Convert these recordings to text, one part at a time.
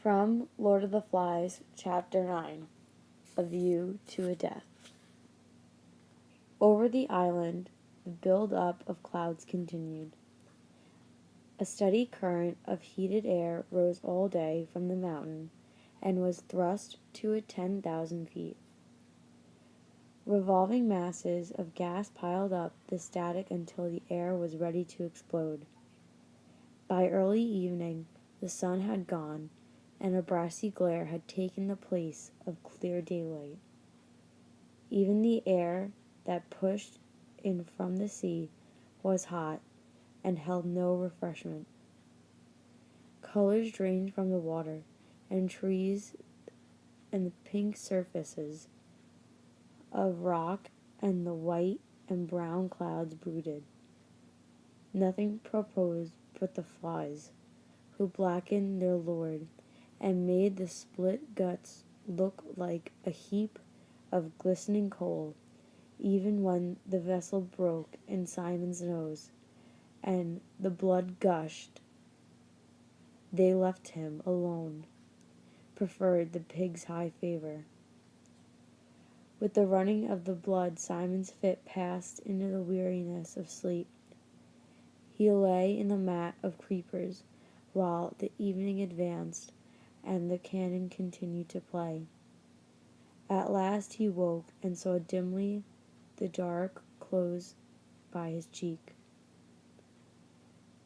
From Lord of the Flies, Chapter 9, A View to a Death. Over the island, the build-up of clouds continued. A steady current of heated air rose all day from the mountain and was thrust to it 10,000 feet. Revolving masses of gas piled up the static until the air was ready to explode. By early evening, the sun had gone, and a brassy glare had taken the place of clear daylight. Even the air that pushed in from the sea was hot and held no refreshment. Colors drained from the water, and trees and the pink surfaces of rock and the white and brown clouds brooded. Nothing proposed but the flies, who blackened their lord and made the split guts look like a heap of glistening coal, even when the vessel broke in Simon's nose and the blood gushed. They left him alone, preferred the pig's high favor. With the running of the blood, Simon's fit passed into the weariness of sleep. He lay in the mat of creepers while the evening advanced and the cannon continued to play. At last he woke and saw dimly the dark close by his cheek.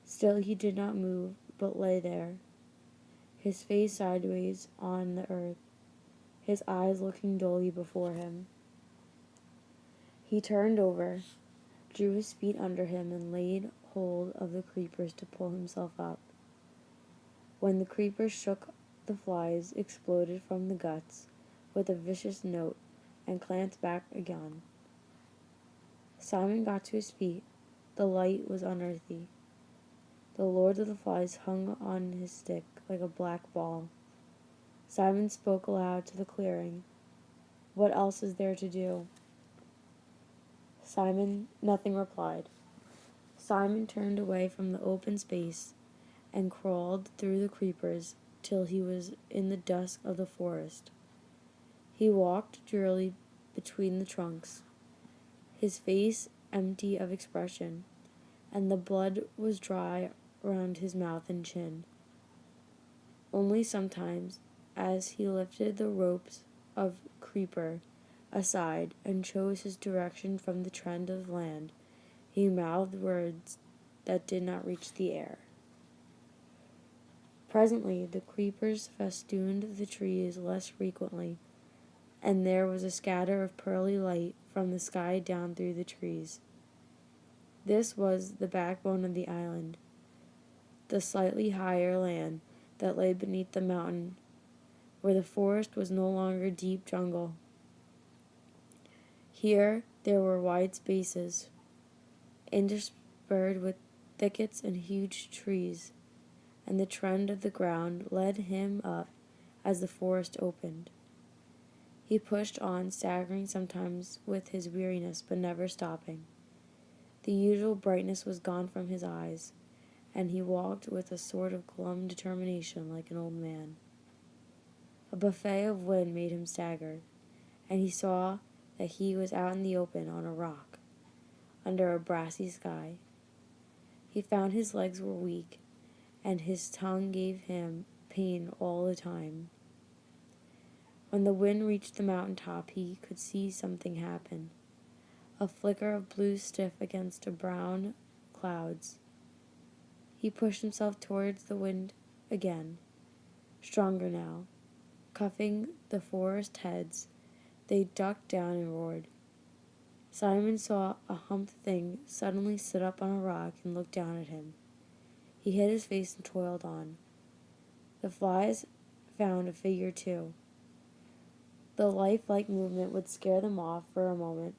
Still he did not move, but lay there, his face sideways on the earth, his eyes looking dully before him. He turned over, drew his feet under him, and laid hold of the creepers to pull himself up. When the creepers shook, the flies exploded from the guts with a vicious note and clamped back again. Simon got to his feet. The light was unearthly. The Lord of the Flies hung on his stick like a black ball. Simon spoke aloud to the clearing. "What else is there to do?" Nothing replied. Simon turned away from the open space and crawled through the creepers till he was in the dusk of the forest. He walked drearily between the trunks, his face empty of expression, and the blood was dry round his mouth and chin. Only sometimes, as he lifted the ropes of creeper aside and chose his direction from the trend of land, he mouthed words that did not reach the air. Presently the creepers festooned the trees less frequently, and there was a scatter of pearly light from the sky down through the trees. This was the backbone of the island, the slightly higher land that lay beneath the mountain, where the forest was no longer deep jungle. Here there were wide spaces, interspersed with thickets and huge trees, and the trend of the ground led him up as the forest opened. He pushed on, staggering sometimes with his weariness, but never stopping. The usual brightness was gone from his eyes, and he walked with a sort of glum determination like an old man. A buffet of wind made him stagger, and he saw that he was out in the open on a rock, under a brassy sky. He found his legs were weak, and his tongue gave him pain all the time. When the wind reached the mountain top, he could see something happen. A flicker of blue stiff against a brown clouds. He pushed himself towards the wind again, stronger now. Cuffing the forest heads, they ducked down and roared. Simon saw a humped thing suddenly sit up on a rock and look down at him. He hid his face and toiled on. The flies found a figure too. The lifelike movement would scare them off for a moment,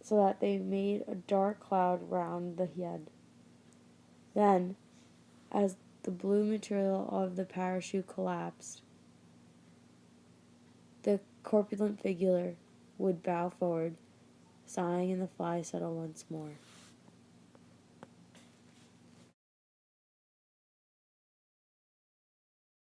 so that they made a dark cloud round the head. Then, as the blue material of the parachute collapsed, the corpulent figure would bow forward, sighing, and the flies settled once more.